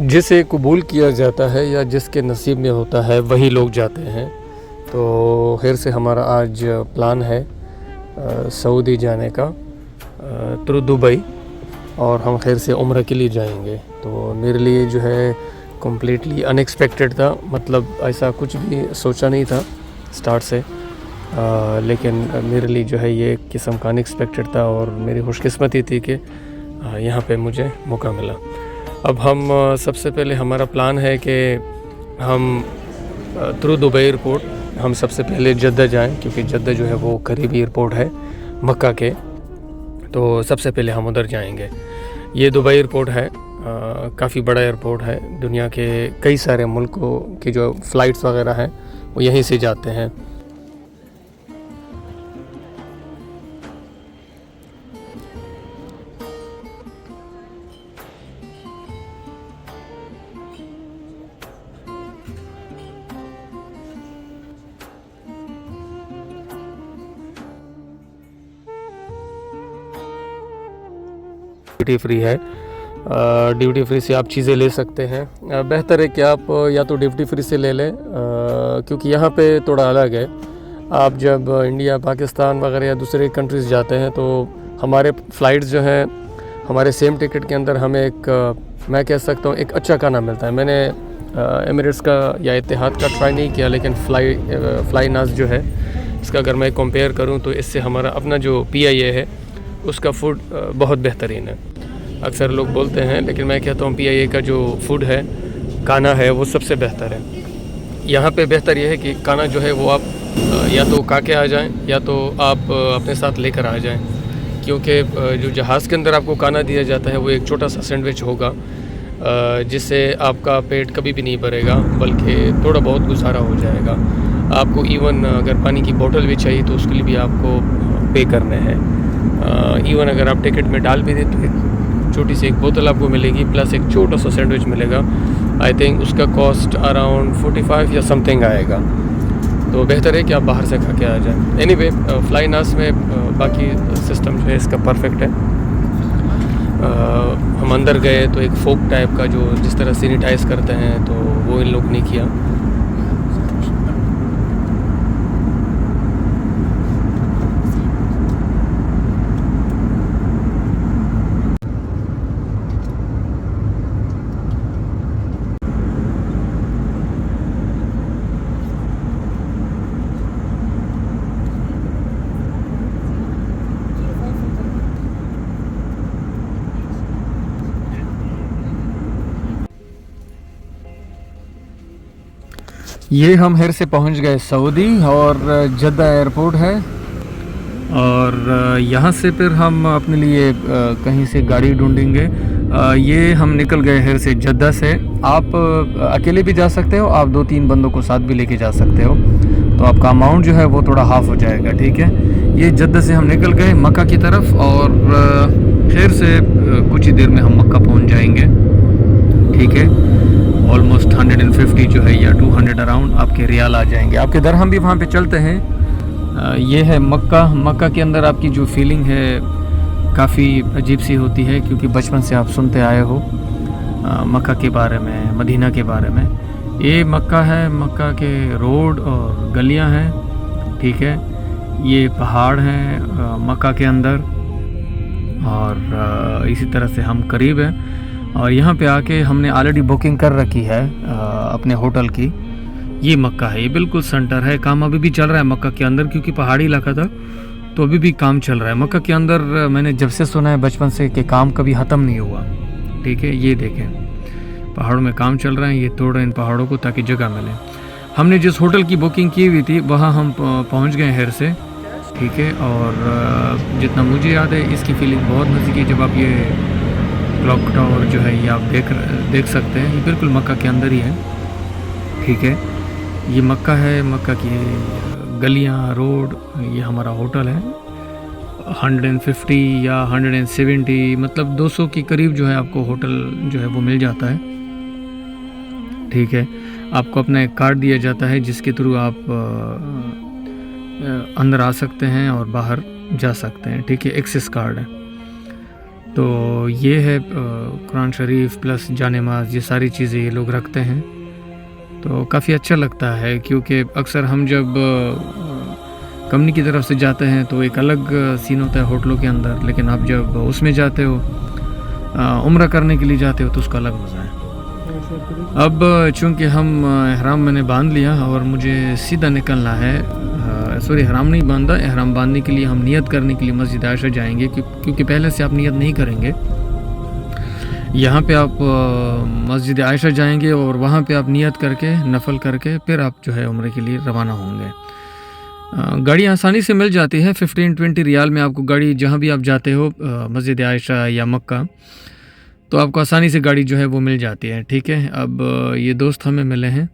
जिसे कबूल किया जाता है या जिसके नसीब में होता है वही लोग जाते हैं। तो खैर से हमारा आज प्लान है सऊदी जाने का थ्रू दुबई, और हम खैर से उम्रा के लिए जाएंगे। तो मेरे लिए जो है कम्प्लीटली अनएक्सपेक्टेड था, मतलब ऐसा कुछ भी सोचा नहीं था स्टार्ट से, लेकिन मेरे लिए जो है ये एक किस्म का अनएक्सपेक्टेड था और मेरी खुशकिस्मती थी कि यहाँ पे मुझे मौका मिला। अब हम सबसे पहले हमारा प्लान है कि हम थ्रू दुबई एयरपोर्ट हम सबसे पहले जद्दा जाएं, क्योंकि जद्दा जो है वो करीबी एयरपोर्ट है मक्का के। तो सबसे पहले हम उधर जाएंगे। ये दुबई एयरपोर्ट है, काफ़ी बड़ा एयरपोर्ट है। दुनिया के कई सारे मुल्कों की जो फ़्लाइट्स वगैरह हैं वो यहीं से जाते हैं। ड्यूटी फ्री है, ड्यूटी फ्री से आप चीज़ें ले सकते हैं। बेहतर है कि आप या तो ड्यूटी फ्री से ले लें, क्योंकि यहाँ पे थोड़ा अलग है। आप जब इंडिया, पाकिस्तान वगैरह या दूसरे कंट्रीज़ जाते हैं तो हमारे फ़्लाइट्स जो हैं, हमारे सेम टिकट के अंदर हमें एक, मैं कह सकता हूँ, एक अच्छा खाना मिलता है। मैंने एमिरेट्स का या इतिहाद का ट्राई नहीं किया, लेकिन फ्लाई नाज जो है इसका अगर मैं कंपेयर करूँ तो इससे हमारा अपना जो PIA है उसका फ़ूड बहुत बेहतरीन है। अक्सर लोग बोलते हैं, लेकिन मैं कहता हूँ PIA का जो फूड है, खाना है, वो सबसे बेहतर है। यहाँ पे बेहतर यह है कि खाना जो है वो आप या तो खा के आ जाएँ या तो आप अपने साथ लेकर आ जाएँ, क्योंकि जो जहाज़ के अंदर आपको खाना दिया जाता है वो एक छोटा सा सैंडविच होगा, जिससे आपका पेट कभी भी नहीं भरेगा, बल्कि थोड़ा बहुत गुजारा हो जाएगा। आपको इवन अगर पानी की बोतल भी चाहिए तो उसके लिए भी आपको पे करने हैं। इवन अगर आप टिकट में डाल भी दें तो एक छोटी सी एक बोतल आपको मिलेगी, प्लस एक छोटा सा सैंडविच मिलेगा। आई थिंक उसका कॉस्ट अराउंड 45 या समथिंग आएगा। तो बेहतर है कि आप बाहर से खा के आ जाएं। एनीवे, फ्लाई नास में बाकी सिस्टम जो है इसका परफेक्ट है। हम अंदर गए तो एक फोक टाइप का जो जिस तरह सैनिटाइज करते हैं तो वो इन लोग ने किया। ये हम हेर से पहुंच गए सऊदी, और जद्दा एयरपोर्ट है, और यहाँ से फिर हम अपने लिए कहीं से गाड़ी ढूंढेंगे। ये हम निकल गए हेर से जद्दा से। आप अकेले भी जा सकते हो, आप 2-3 बंदों को साथ भी लेके जा सकते हो, तो आपका अमाउंट जो है वो थोड़ा हाफ हो जाएगा। ठीक है, ये जद्दा से हम निकल गए मक्का की तरफ, और खैर से कुछ ही देर में हम मक्का पहुँच जाएंगे। ठीक है, ऑलमोस्ट 150 जो है या 200 अराउंड आपके रियाल आ जाएंगे। आपके दरहम भी वहाँ पे चलते हैं। ये है मक्का। मक्का के अंदर आपकी जो फीलिंग है काफ़ी अजीब सी होती है, क्योंकि बचपन से आप सुनते आए हो मक्का के बारे में, मदीना के बारे में। ये मक्का है, मक्का के रोड और गलियाँ हैं। ठीक है, ये पहाड़ हैं मक्का के अंदर, और इसी तरह से हम करीब हैं। और यहाँ पे आके हमने ऑलरेडी बुकिंग कर रखी है अपने होटल की। ये मक्का है, ये बिल्कुल सेंटर है। काम अभी भी चल रहा है मक्का के अंदर, क्योंकि पहाड़ी इलाका था तो अभी भी काम चल रहा है मक्का के अंदर। मैंने जब से सुना है बचपन से कि काम कभी ख़त्म नहीं हुआ। ठीक है, ये देखें पहाड़ों में काम चल रहा है, ये तोड़ रहे हैं इन पहाड़ों को ताकि जगह मिले। हमने जिस होटल की बुकिंग की हुई थी वहाँ हम पहुँच गए हेर से। ठीक है, और जितना मुझे याद है इसकी फीलिंग बहुत मज़े की। जब आप ये क्लॉक टावर जो है ये आप देख सकते हैं, ये बिल्कुल मक्का के अंदर ही है। ठीक है, ये मक्का है, मक्का की गलियाँ, रोड, ये हमारा होटल है। 150 या 170 मतलब 200 के करीब जो है आपको होटल जो है वो मिल जाता है। ठीक है, आपको अपना एक कार्ड दिया जाता है जिसके थ्रू आप अंदर आ सकते हैं और बाहर जा सकते हैं। ठीक है, एक्सेस कार्ड है। तो ये है कुरान शरीफ प्लस जानेमाज़, ये सारी चीज़ें ये लोग रखते हैं। तो काफ़ी अच्छा लगता है, क्योंकि अक्सर हम जब कंपनी की तरफ से जाते हैं तो एक अलग सीन होता है होटलों के अंदर, लेकिन आप जब उसमें जाते हो उम्रा करने के लिए जाते हो तो उसका अलग मज़ा है। अब चूँकि हम एहराम मैंने बांध लिया और मुझे सीधा निकलना है, सॉरी एहराम नहीं बांधा, एहराम बांधने के लिए हम नियत करने के लिए मस्जिद आयशा जाएंगे, क्योंकि पहले से आप नियत नहीं करेंगे। यहाँ पे आप मस्जिद आयशा जाएंगे और वहाँ पे आप नियत करके नफल करके फिर आप जो है उम्रे के लिए रवाना होंगे। गाड़ी आसानी से मिल जाती है, 15-20 रियाल में आपको गाड़ी, जहाँ भी आप जाते हो मस्जिद आयशा या मक्का, तो आपको आसानी से गाड़ी जो है वो मिल जाती है। ठीक है, अब ये दोस्त हमें मिले हैं,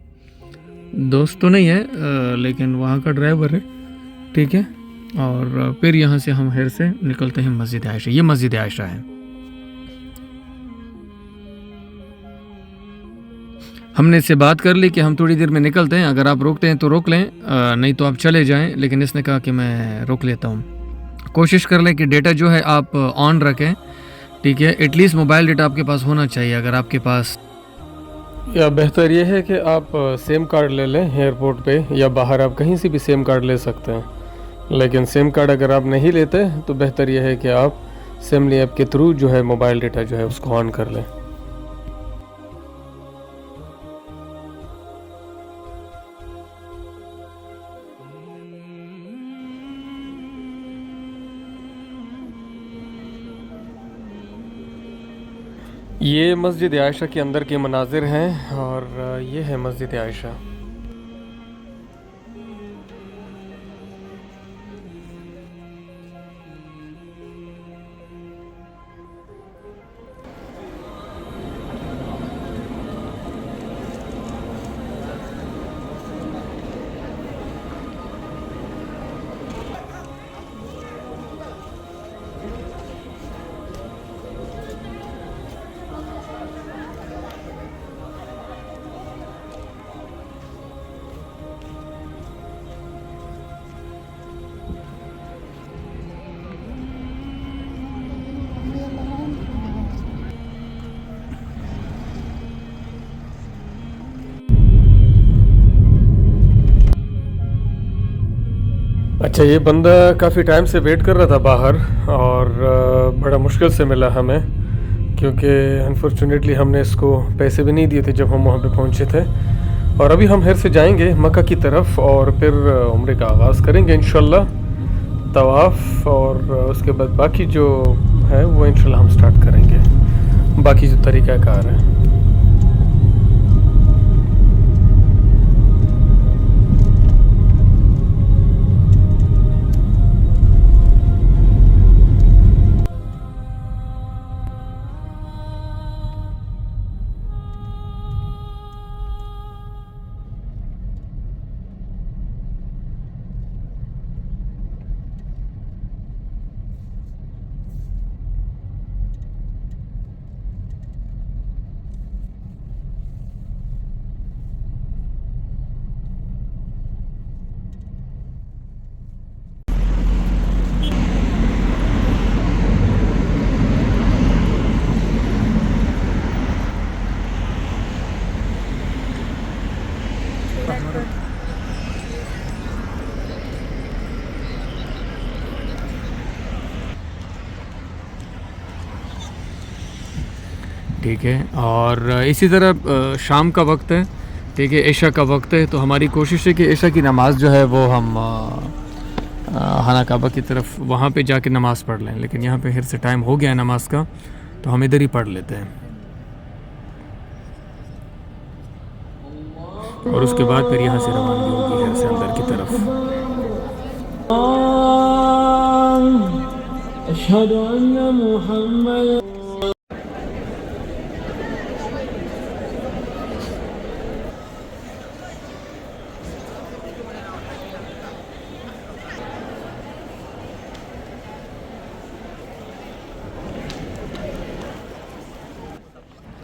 दोस्त तो नहीं है लेकिन वहाँ का ड्राइवर है। ठीक है, और फिर यहाँ से हम हेर से निकलते हैं मस्जिद आयशा। ये मस्जिद आयशा है। हमने इससे बात कर ली कि हम थोड़ी देर में निकलते हैं, अगर आप रोकते हैं तो रोक लें, नहीं तो आप चले जाएं, लेकिन इसने कहा कि मैं रोक लेता हूँ। कोशिश कर लें कि डेटा जो है आप ऑन रखें। ठीक है, एटलीस्ट मोबाइल डेटा आपके पास होना चाहिए अगर आपके पास, या बेहतर ये है कि आप सिम कार्ड ले लें एयरपोर्ट पे या बाहर, आप कहीं से भी सिम कार्ड ले सकते हैं। लेकिन सिम कार्ड अगर आप नहीं लेते तो बेहतर ये है कि आप सिमली ऐप के थ्रू जो है मोबाइल डेटा जो है उसको ऑन कर लें। ये मस्जिद आयशा के अंदर के मनाजिर हैं और ये है मस्जिद आयशा। अच्छा, ये बंदा काफ़ी टाइम से वेट कर रहा था बाहर और बड़ा मुश्किल से मिला हमें, क्योंकि अनफॉर्चुनेटली हमने इसको पैसे भी नहीं दिए थे जब हम वहाँ पे पहुँचे थे। और अभी हम हेर से जाएंगे मक्का की तरफ और फिर उम्रे का आगाज़ करेंगे इंशाल्लाह, तवाफ़, और उसके बाद बाकी जो है वो इंशाल्लाह हम स्टार्ट करेंगे, बाकी जो तरीक़ाकार है। ठीक है, और इसी तरह शाम का वक्त है, ठीक है, इशा का वक्त है, तो हमारी कोशिश है कि इशा की नमाज़ जो है वो हम खाना काबा की तरफ वहाँ पे जाके नमाज़ पढ़ लें, लेकिन यहाँ पे फिर से टाइम हो गया है नमाज का, तो हम इधर ही पढ़ लेते हैं और उसके बाद फिर यहाँ से रवानगी होगी घर से अंदर की तरफ। अशहदु अन्ना मुहम्मद।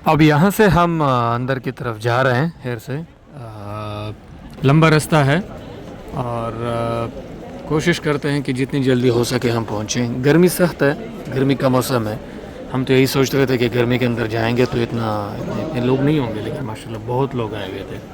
अब यहाँ से हम अंदर की तरफ जा रहे हैं हेर से, लंबा रास्ता है और कोशिश करते हैं कि जितनी जल्दी हो सके हम पहुँचें। गर्मी सख्त है, गर्मी का मौसम है, हम तो यही सोच रहे थे कि गर्मी के अंदर जाएंगे तो इतने लोग नहीं होंगे, लेकिन माशाल्लाह बहुत लोग आए हुए थे।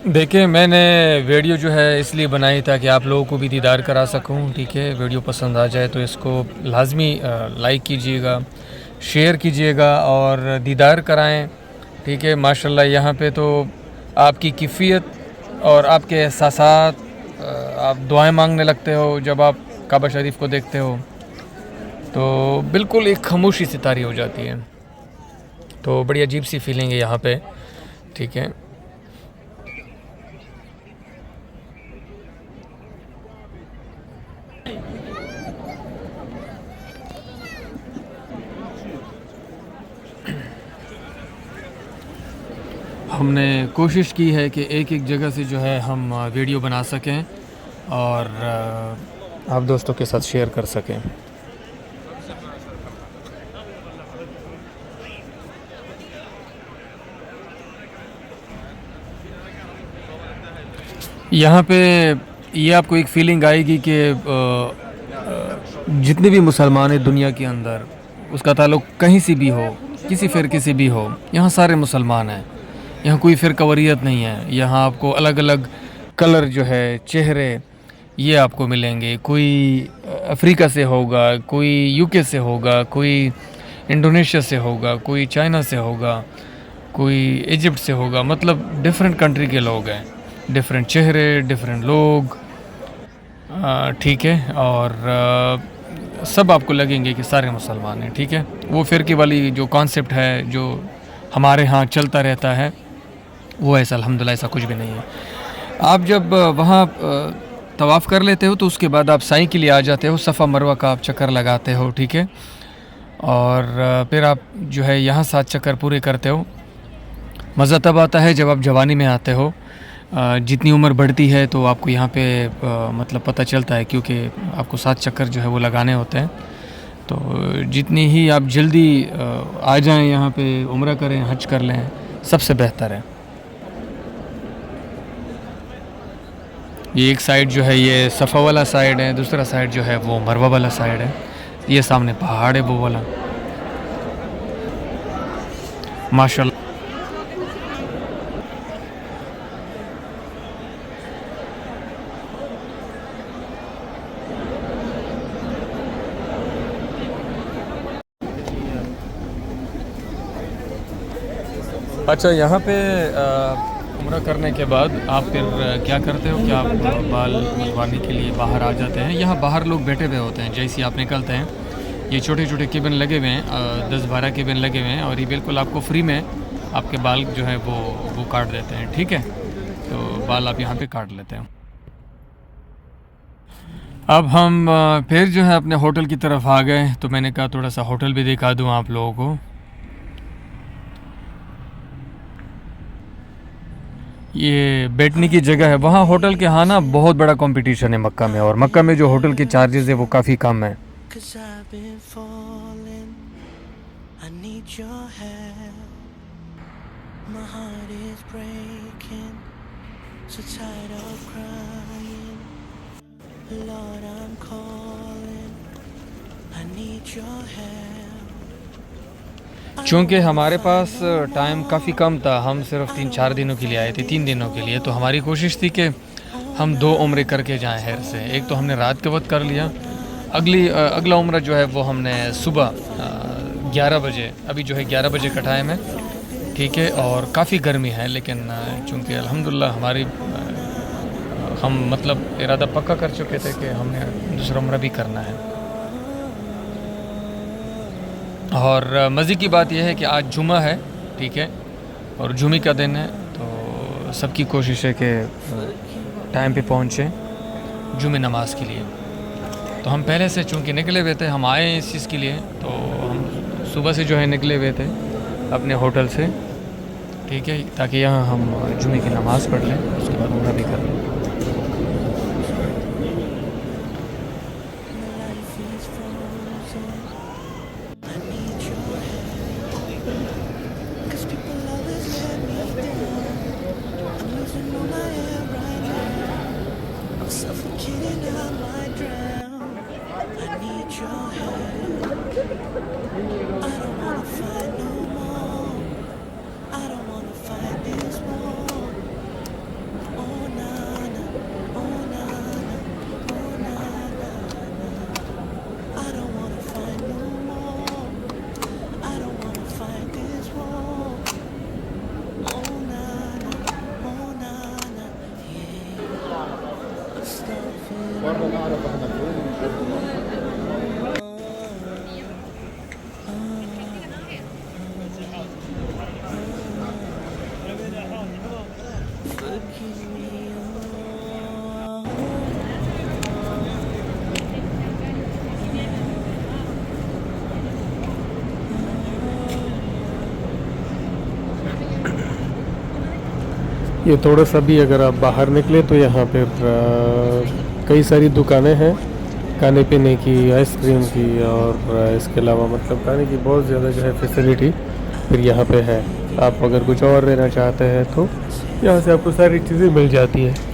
देखिए, मैंने वीडियो जो है इसलिए बनाई ताकि आप लोगों को भी दीदार करा सकूं, ठीक है। वीडियो पसंद आ जाए तो इसको लाजमी लाइक कीजिएगा, शेयर कीजिएगा और दीदार कराएं, ठीक है। माशाल्लाह यहाँ पे तो आपकी कैफियत और आपके एहसासात, आप दुआएं मांगने लगते हो जब आप काबा शरीफ को देखते हो, तो बिल्कुल एक खामोशी सी तारी हो जाती है। तो बड़ी अजीब सी फीलिंग है यहाँ पे, ठीक है। हमने कोशिश की है कि एक एक जगह से जो है हम वीडियो बना सकें और आप दोस्तों के साथ शेयर कर सकें। यहाँ पे ये आपको एक फ़ीलिंग आएगी कि जितने भी मुसलमान हैं दुनिया के अंदर, उसका ताल्लुक़ कहीं से भी हो, किसी फ़िरके से भी हो, यहाँ सारे मुसलमान हैं। यहाँ कोई फ़िरक़ावारियत नहीं है। यहाँ आपको अलग अलग कलर जो है, चेहरे, ये आपको मिलेंगे। कोई अफ्रीका से होगा, कोई यूके से होगा, कोई इंडोनेशिया से होगा, कोई चाइना से होगा, कोई इजिप्ट से होगा। मतलब डिफरेंट कंट्री के लोग हैं, डिफरेंट चेहरे, डिफरेंट लोग, ठीक है। और सब आपको लगेंगे कि सारे मुसलमान हैं, ठीक है। वो फ़िरके वाली जो कॉन्सेप्ट है जो हमारे यहाँ चलता रहता है, वो ऐसा अल्हम्दुलिल्लाह ऐसा कुछ भी नहीं है। आप जब वहाँ तवाफ़ कर लेते हो तो उसके बाद आप साईं के लिए आ जाते हो, सफ़ा मरवा का आप चक्कर लगाते हो, ठीक है। और फिर आप जो है यहाँ 7 चक्कर पूरे करते हो। मज़ा तब आता है जब आप जवानी में आते हो। जितनी उम्र बढ़ती है तो आपको यहाँ पे मतलब पता चलता है, क्योंकि आपको 7 चक्कर जो है वो लगाने होते हैं। तो जितनी ही आप जल्दी आ जाएं यहाँ पे, उम्रा करें, हज कर लें, सबसे बेहतर है। ये एक साइड जो है ये सफ़ा वाला साइड है, दूसरा साइड जो है वो मरवा वाला साइड है। ये सामने पहाड़ है वो वाला, माशाल्लाह। अच्छा, यहाँ पे उम्रा करने के बाद आप फिर क्या करते हो कि आप बाल मनवाने के लिए बाहर आ जाते हैं। यहाँ बाहर लोग बैठे हुए होते हैं। जैसे आप निकलते हैं, ये छोटे छोटे केबिन लगे हुए हैं, 10-12 केबिन लगे हुए हैं, और ये बिल्कुल आपको फ्री में आपके बाल जो है वो काट देते हैं, ठीक है। तो बाल आप यहाँ पे काट लेते हैं। अब हम फिर जो है अपने होटल की तरफ आ गए, तो मैंने कहा थोड़ा सा होटल भी दिखा दूँ आप लोगों को। ये बैठने की जगह है। वहाँ होटल के हाँ ना बहुत बड़ा कंपटीशन है मक्का में, और मक्का में जो होटल के चार्जेस है वो काफ़ी कम है। चूँकि हमारे पास टाइम काफ़ी कम था, हम सिर्फ 3-4 दिनों के लिए आए थे, 3 दिनों के लिए। तो हमारी कोशिश थी कि हम 2 उम्रे करके जाएं हैर से। एक तो हमने रात के वक्त कर लिया, अगला उम्रा जो है वो हमने सुबह 11 बजे, अभी जो है 11 बजे का टाइम है, ठीक है। और काफ़ी गर्मी है, लेकिन चूँकि अल्हम्दुलिल्लाह हम मतलब इरादा पक्का कर चुके थे कि हमने दूसरा उम्रा भी करना है। और मज़े की बात यह है कि आज जुमा है, ठीक है, और जुमे का दिन है, तो सबकी कोशिश है कि टाइम पे पहुँचे जुमे नमाज के लिए। तो हम पहले से चूँकि निकले हुए थे, हम आए इस चीज़ के लिए, तो हम सुबह से जो है निकले हुए थे, अपने होटल से, ठीक है, ताकि यहाँ हम जुमे की नमाज़ पढ़ लें, उसके बाद उम्रा भी कर लें। ये थोड़ा सा भी अगर आप बाहर निकले तो यहाँ पे कई सारी दुकानें हैं खाने पीने की, आइसक्रीम की, और इसके अलावा मतलब खाने की बहुत ज़्यादा जो है फैसिलिटी फिर यहाँ पे है। आप अगर कुछ और लेना चाहते हैं तो यहाँ से आपको सारी चीज़ें मिल जाती हैं।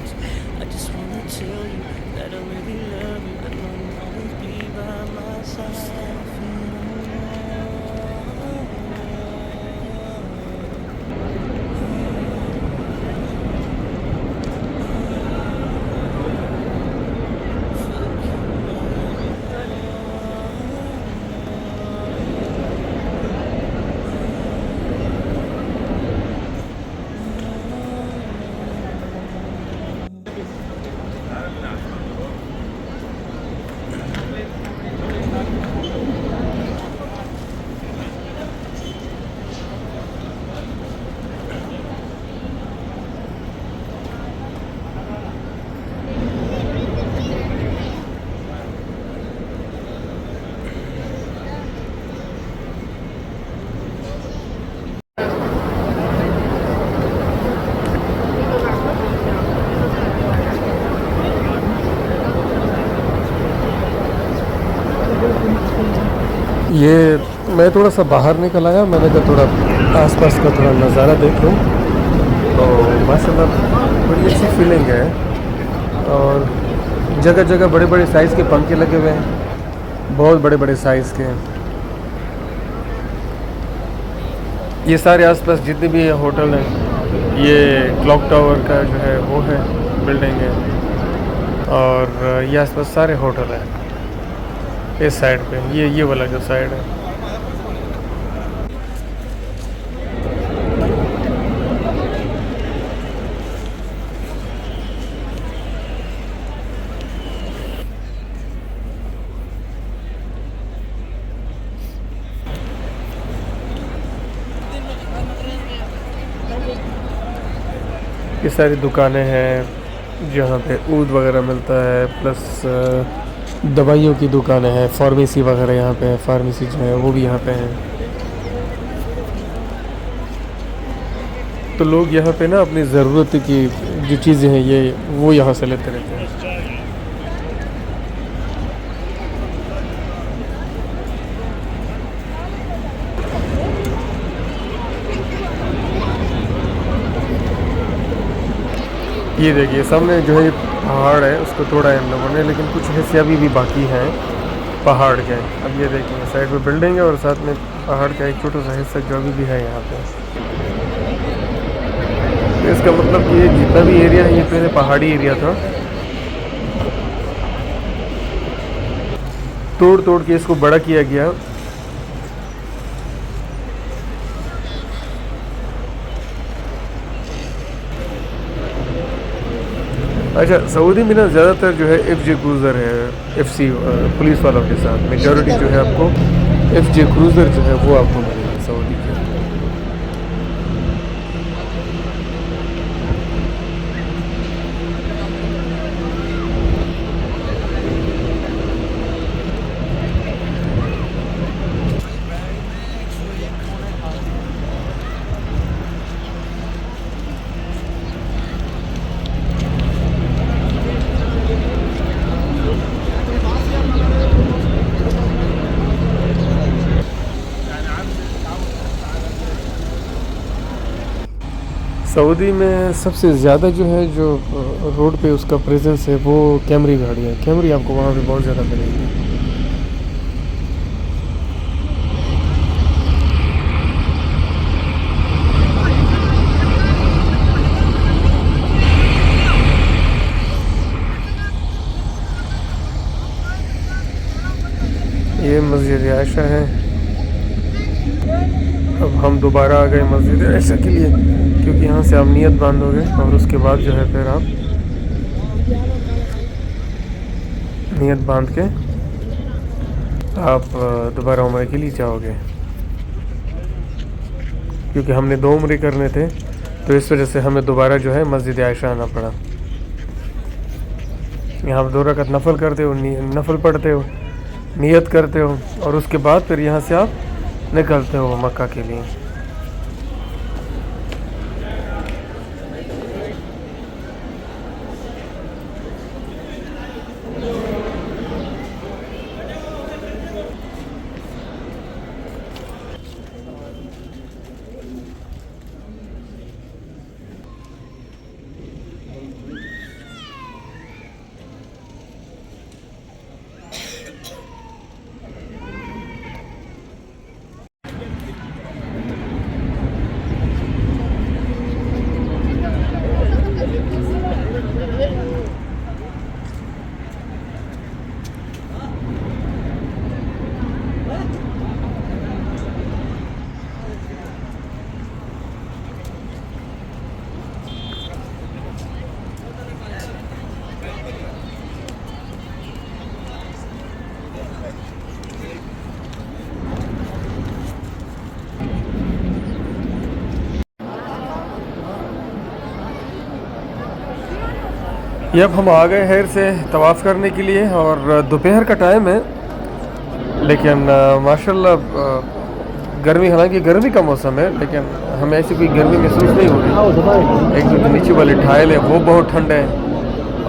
ये मैं थोड़ा सा बाहर निकल आया, मैंने कहा थोड़ा आसपास का थोड़ा नज़ारा देख लूँ, तो माशाल्लाह बड़ी अच्छी फीलिंग है। और जगह जगह बड़े बड़े साइज़ के पंखे लगे हुए हैं, बहुत बड़े बड़े साइज़ के। ये सारे आसपास जितने भी होटल हैं, ये क्लॉक टावर का जो है वो है बिल्डिंग है, और ये आसपास सारे होटल हैं इस साइड पे, ये वाला जो साइड है। ये सारी दुकानें हैं जहाँ पे ऊद वगैरह मिलता है, प्लस दवाइयों की दुकानें हैं, फार्मेसी वगैरह यहाँ पे है, फार्मेसी जो है वो भी यहाँ पे है। तो लोग यहाँ पे ना अपनी ज़रूरत की जो चीज़ें हैं ये वो यहाँ से लेते रहते हैं। ये देखिए सामने जो है पहाड़ है, उसको तोड़ा है इन लोगों ने, लेकिन कुछ हिस्से अभी भी बाकी हैं पहाड़ के। अब ये देखिए साइड में बिल्डिंग है और साथ में पहाड़ का एक छोटा सा हिस्सा जो अभी भी है यहाँ पे। तो इसका मतलब कि ये जितना भी एरिया है ये पहले पहाड़ी एरिया था, तोड़ तोड़ के इसको बड़ा किया गया। अच्छा, सऊदी में ना ज़्यादातर जो है FJ क्रूज़र है, FC पुलिस वालों के साथ मेजॉरिटी जो है आपको FJ क्रूज़र जो है वो आपको मिलेगी सऊदी के। सऊदी में सबसे ज़्यादा जो है जो रोड पे उसका प्रेजेंस है वो कैमरी गाड़ी है। कैमरी आपको वहाँ पे बहुत ज़्यादा मिलेगी। ये मस्जिद आयशा है। अब हम दोबारा आ गए मस्जिद आयशा के लिए, क्योंकि यहाँ से आप नियत बांधोगे और उसके बाद जो है फिर आप नियत बांध के आप दोबारा उम्रे के लिए जाओगे। क्योंकि हमने 2 उम्रे करने थे, तो इस वजह से हमें दोबारा जो है मस्जिद आयशा आना पड़ा। यहाँ आप 2 रकात नफल करते हो, नफल पढ़ते हो, नियत करते हो और उसके बाद फिर यहाँ से आप निकलते हो मक्का के लिए। ये अब हम आ गए हैर से तवाफ़ करने के लिए और दोपहर का टाइम है, लेकिन माशाल्लाह गर्मी, हालांकि गर्मी का मौसम है लेकिन हमें ऐसी कोई गर्मी महसूस नहीं होती। एक जो नीचे वाले टाइल है वो बहुत ठंड है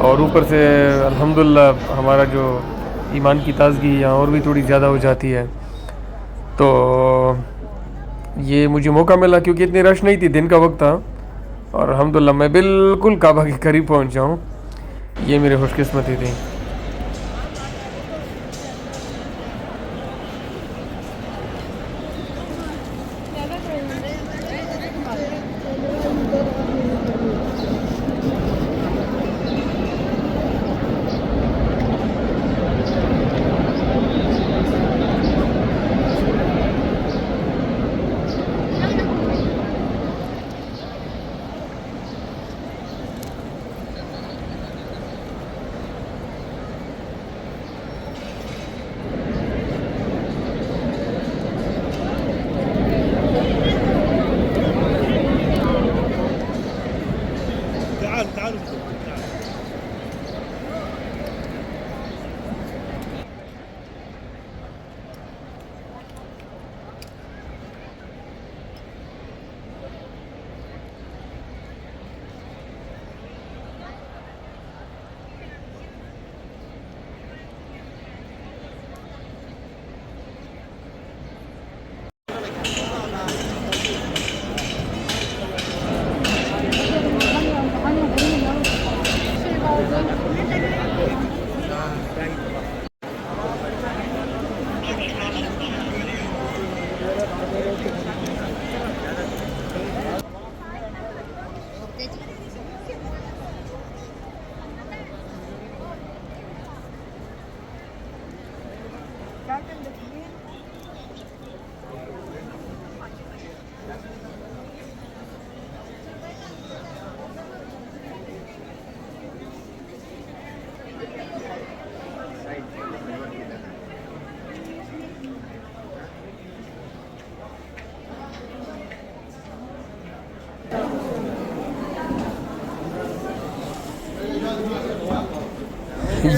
और ऊपर से अल्हम्दुलिल्लाह हमारा जो ईमान की ताज़गी यहाँ और भी थोड़ी ज़्यादा हो जाती है। तो ये मुझे मौका मिला क्योंकि इतनी रश नहीं थी, दिन का वक्त था और अल्हम्दुलिल्लाह मैं बिल्कुल काबा के करीब पहुँचा हूँ। ये मेरी खुशकिस्मती थी।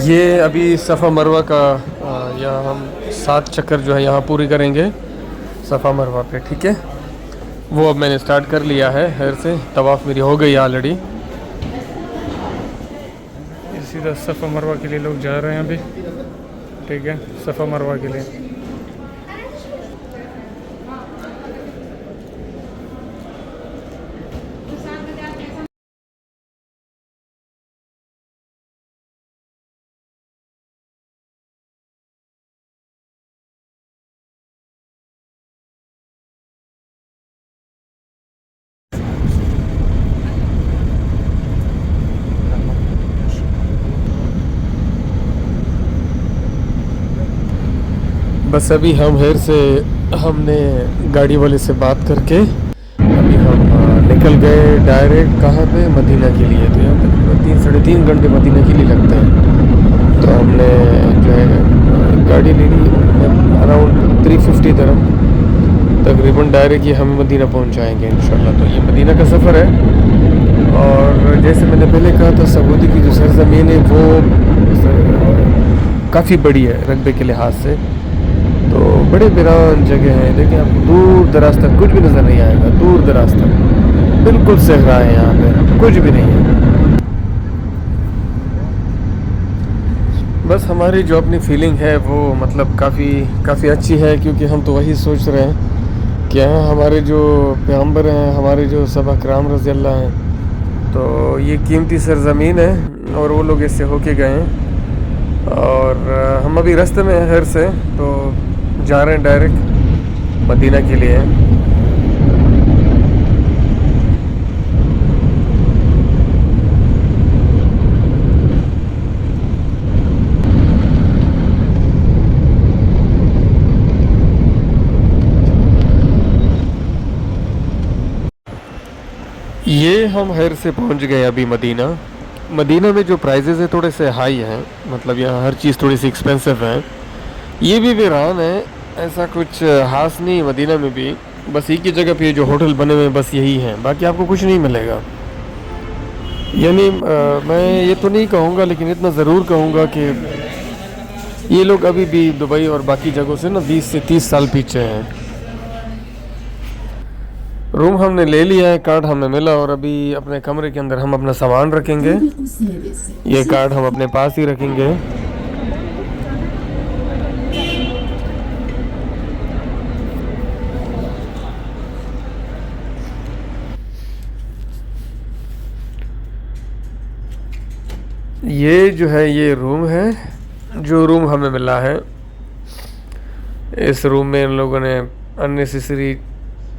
ये अभी सफ़ा मरवा का यहाँ हम 7 चक्कर जो है यहाँ पूरी करेंगे सफ़ा मरवा पे, ठीक है। वो अब मैंने स्टार्ट कर लिया है हैर से, तवाफ़ मेरी हो गई ऑलरेडी। सीधा सफ़ा मरवा के लिए लोग जा रहे हैं अभी, ठीक है, सफ़ा मरवा के लिए। बस अभी हम हेर से हमने गाड़ी वाले से बात करके अभी हम निकल गए डायरेक्ट कहाँ पे, मदीना के लिए। तो यहाँ तकरीबन 3 साढ़े 3 घंटे मदीना के लिए लगते हैं। तो हमने जो है गाड़ी ले ली अराउंड 350 दरम, तकरीबन डायरेक्ट ये हमें मदीना पहुँचाएँगे इंशाल्लाह। तो ये मदीना का सफ़र है। और जैसे मैंने पहले कहा था, सऊदी की जो सरज़मीन है वो काफ़ी बड़ी है रकबे के लिहाज से। तो बड़े वीरान जगह हैं, देखिए आपको दूर दराज तक कुछ भी नज़र नहीं आएगा, दूर दराज तक बिल्कुल सहरा है, यहाँ पे कुछ भी नहीं है। बस हमारी जो अपनी फीलिंग है वो मतलब काफ़ी अच्छी है, क्योंकि हम तो वही सोच रहे हैं कि यहाँ हमारे जो पैगम्बर हैं, हमारे जो सहाबा किराम रज़ी अल्लाह हैं, तो ये कीमती सरज़मीन है और वो लोग इससे होके गए हैं। और हम अभी रास्ते में हैं घर से, तो जा रहे हैं डायरेक्ट मदीना के लिए। ये हम हेर से पहुंच गए अभी मदीना। मदीना में जो प्राइजेज़ है थोड़े से हाई हैं, मतलब यहाँ हर चीज़ थोड़ी सी एक्सपेंसिव है। ये भी वीरान है, ऐसा कुछ खास नहीं मदीना में भी। बस एक ही जगह पे जो होटल बने हुए हैं बस यही हैं, बाकी आपको कुछ नहीं मिलेगा। यानी मैं ये तो नहीं कहूँगा, लेकिन इतना ज़रूर कहूँगा कि ये लोग अभी भी दुबई और बाकी जगहों से ना 20 से 30 साल पीछे हैं। रूम हमने ले लिया है, कार्ड हमें मिला, और अभी अपने कमरे के अंदर हम अपना सामान रखेंगे। ये कार्ड हम अपने पास ही रखेंगे। ये जो है ये रूम है, जो रूम हमें मिला है। इस रूम में इन लोगों ने अननेसेसरी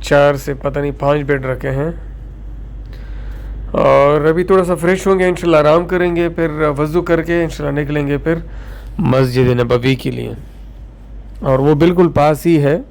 4 से पता नहीं 5 बेड रखे हैं। और अभी थोड़ा सा फ्रेश होंगे इंशाल्लाह, आराम करेंगे, फिर वज़ू करके इंशाल्लाह निकलेंगे फिर मस्जिद नबवी के लिए। और वो बिल्कुल पास ही है।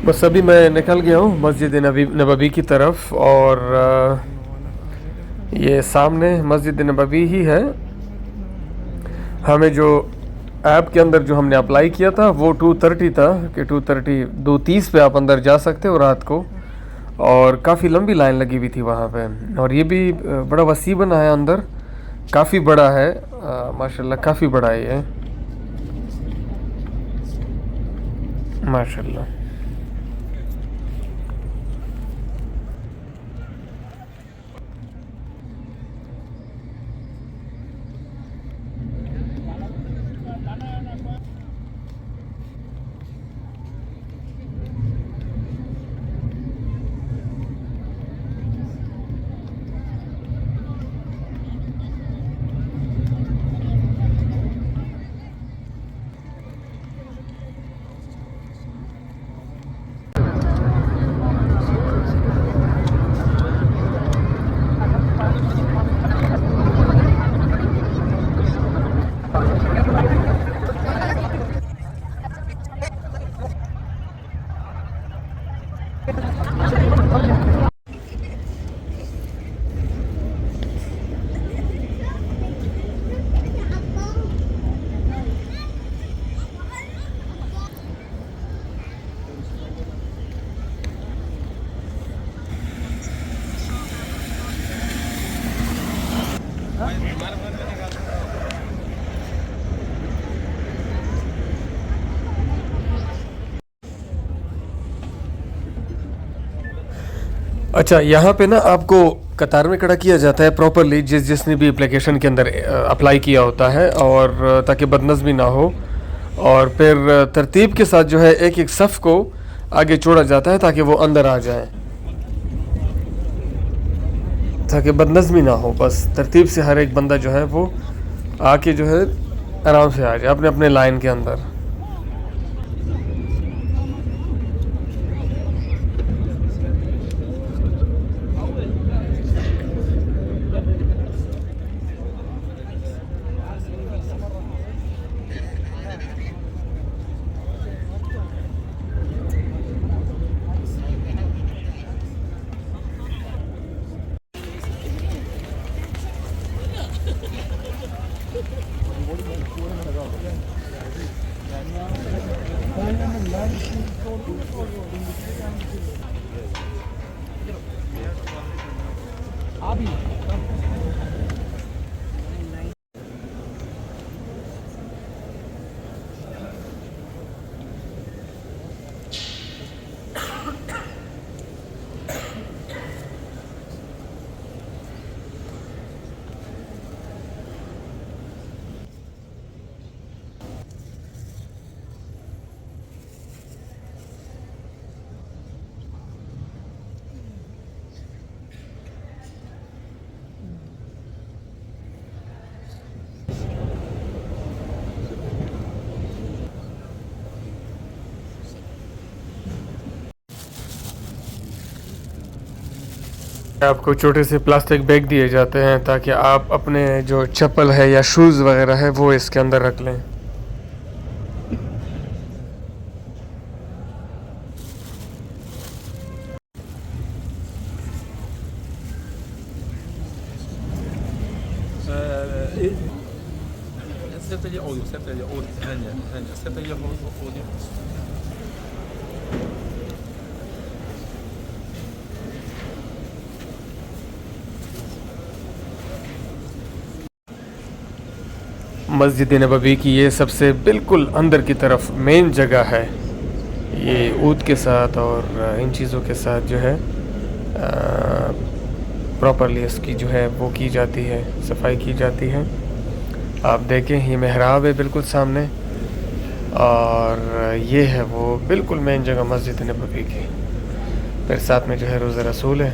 बस अभी मैं निकल गया हूँ मस्जिद नबवी की तरफ, और ये सामने मस्जिद नबवी ही है। हमें जो ऐप के अंदर जो हमने अप्लाई किया था वो 2:30 था कि 2:30 पे आप अंदर जा सकते हो रात को। और काफ़ी लंबी लाइन लगी हुई थी वहाँ पे। और ये भी बड़ा वसी बना है, अंदर काफ़ी बड़ा है, माशाल्लाह काफ़ी बड़ा है ये, माशाल्लाह। अच्छा, यहाँ पे ना आपको कतार में खड़ा किया जाता है प्रॉपरली, जिसने भी एप्लीकेशन के अंदर अप्लाई किया होता है, और ताकि बदनज़मी ना हो। और फिर तरतीब के साथ जो है एक एक सफ़ को आगे छोड़ा जाता है ताकि वो अंदर आ जाए, ताकि बदनज़मी ना हो। बस तरतीब से हर एक बंदा जो है वो आके जो है आराम से आ जाए अपने अपने लाइन के अंदर। आपको छोटे से प्लास्टिक बैग दिए जाते हैं ताकि आप अपने जो चप्पल है या शूज़ वगैरह है वो इसके अंदर रख लें। Sette gli olio, sette gli olio, sette gli olio. मस्जिद नबवी की ये सबसे बिल्कुल अंदर की तरफ मेन जगह है। ये ऊद के साथ और इन चीज़ों के साथ जो है प्रॉपरली इसकी जो है वो की जाती है, सफाई की जाती है। आप देखें ये मेहराब है बिल्कुल सामने, और ये है वो बिल्कुल मेन जगह मस्जिद नबवी की। फिर साथ में जो है रोज़ा रसूल है।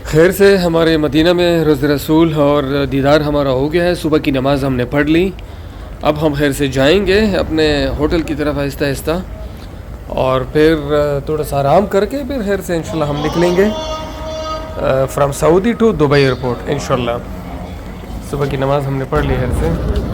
खैर से हमारे मदीना में रोज़ रसूल और दीदार हमारा हो गया है। सुबह की नमाज़ हमने पढ़ ली। अब हम खैर से जाएंगे अपने होटल की तरफ आहिस्ता आहिस्ता, और फिर थोड़ा सा आराम करके फिर खैर से इंशाल्लाह हम निकलेंगे from Saudi to Dubai airport इंशाल्लाह। सुबह की नमाज़ हमने पढ़ ली खैर से।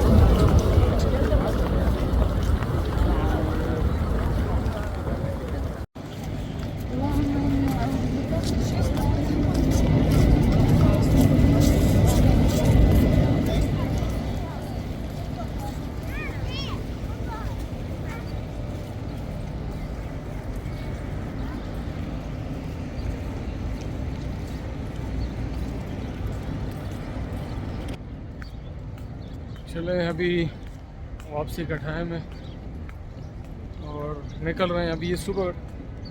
चले अभी वापसी का टाइम है और निकल रहे हैं। अभी ये सुबह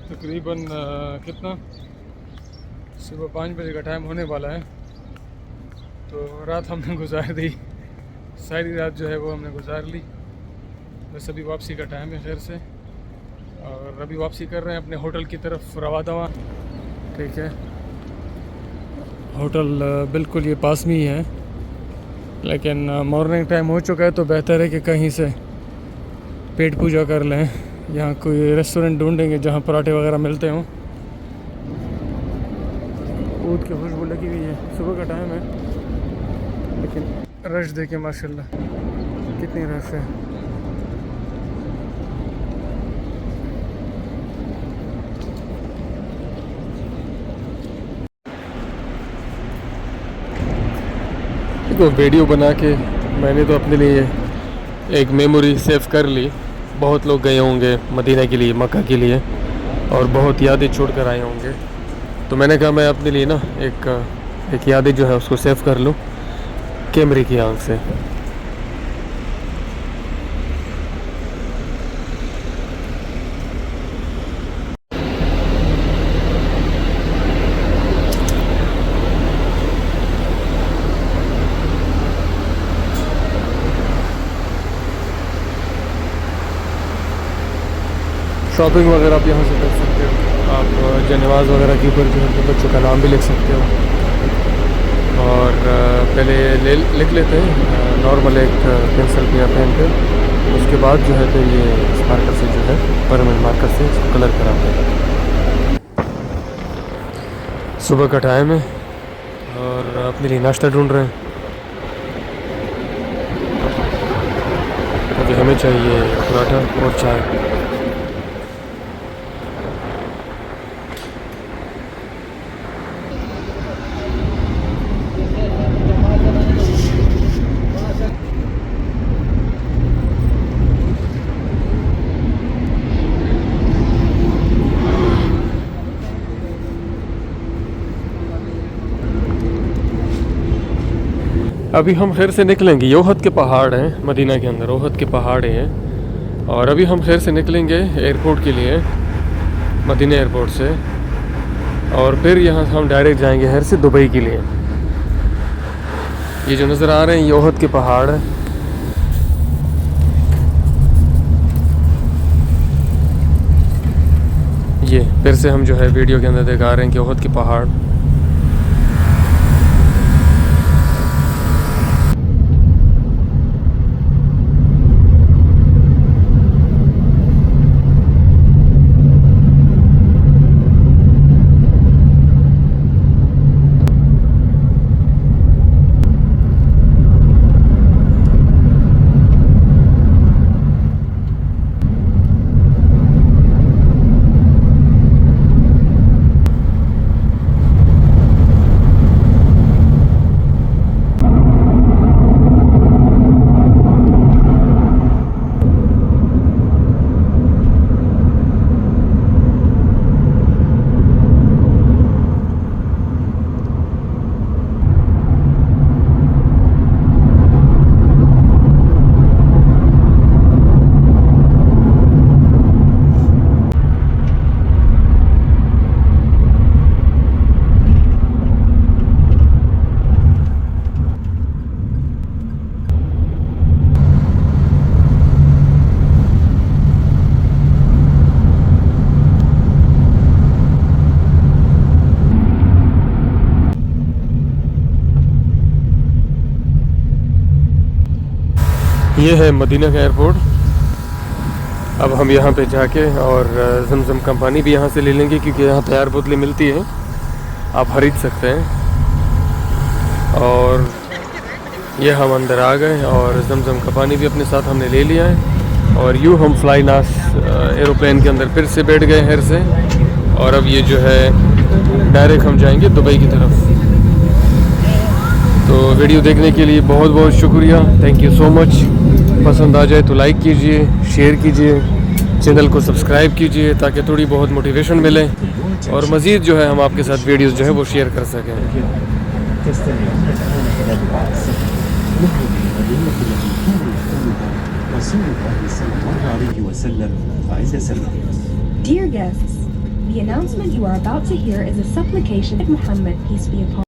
तकरीबन कितना सुबह 5 बजे का टाइम होने वाला है। तो रात हमने गुजार दी, सारी रात जो है वो हमने गुजार ली। बस अभी वापसी का टाइम है खैर से, और अभी वापसी कर रहे हैं अपने होटल की तरफ रवा दवा। ठीक है, होटल बिल्कुल ये पास में ही है, लेकिन मॉर्निंग टाइम हो चुका है तो बेहतर है कि कहीं से पेट पूजा कर लें। यहाँ कोई रेस्टोरेंट ढूंढेंगे जहाँ पराठे वगैरह मिलते हों। ऊद की खुशबू लगी हुई है, सुबह का टाइम है, लेकिन रश देखें माशाल्लाह कितनी रश है। देखो वीडियो बना के मैंने तो अपने लिए एक मेमोरी सेव कर ली। बहुत लोग गए होंगे मदीना के लिए, मक्का के लिए, और बहुत यादें छोड़ कर आए होंगे। तो मैंने कहा मैं अपने लिए ना एक यादें जो है उसको सेव कर लूँ कैमरे की आंख से। शॉपिंग वगैरह आप यहाँ से कर सकते हो। आप जनेवाज वगैरह के ऊपर जो है अपने बच्चों का नाम भी लिख सकते हो। और पहले लिख लेते हैं नॉर्मल एक पेंसिल या पेन पे, उसके बाद जो है फिर ये इस मार्कर से जो है परमानेंट मार्कर से इसको कलर कराते हैं। सुबह का टाइम है और अपने लिए नाश्ता ढूंढ रहे हैं। अभी हमें चाहिए पराठा और चाय। अभी हम खैर से निकलेंगे। ये ओहद के पहाड़ हैं मदीना के अंदर, ओहद के पहाड़ हैं। और अभी हम खैर से निकलेंगे एयरपोर्ट के लिए, मदीना एयरपोर्ट से, और फिर यहाँ हम डायरेक्ट जाएंगे खैर से दुबई के लिए। ये जो नज़र आ रहे हैं ये ओहद के पहाड़ हैं। ये फिर से हम जो है वीडियो के अंदर दिखा रहे हैं कि ओहद के पहाड़। ये है मदीना का एयरपोर्ट। अब हम यहाँ पे जाके और जमजम का पानी भी यहाँ से ले लेंगे, क्योंकि यहाँ तैयार बोतलें मिलती हैं, आप खरीद सकते हैं। और ये हम अंदर आ गए और जमजम का पानी भी अपने साथ हमने ले लिया है। और यूँ हम फ्लाई नास एरोप्लेन के अंदर फिर से बैठ गए हेर से। और अब ये जो है डायरेक्ट हम जाएंगे दुबई की तरफ। तो वीडियो देखने के लिए बहुत बहुत शुक्रिया, थैंक यू सो मच। पसंद आ जाए तो लाइक कीजिए, शेयर कीजिए, चैनल को सब्सक्राइब कीजिए ताकि थोड़ी बहुत मोटिवेशन मिले और मज़ीद जो है हम आपके साथ वीडियोस जो है वो शेयर कर सकें। Dear guests, the announcement you are about to hear is a supplication of Muhammad, peace be upon him.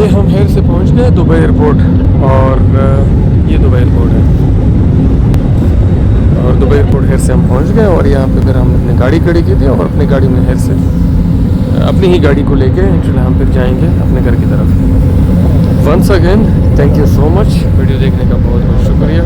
हम हेर से पहुंच गए दुबई एयरपोर्ट। और ये दुबई एयरपोर्ट है और दुबई एयरपोर्ट हेर से हम पहुंच गए। और यहाँ पे फिर हमने अपनी गाड़ी खड़ी की थी और अपनी गाड़ी में हेर से अपनी ही गाड़ी को लेके इंशाल्लाह हम फिर जाएंगे अपने घर की तरफ। Once again thank you so much, video देखने का बहुत बहुत शुक्रिया।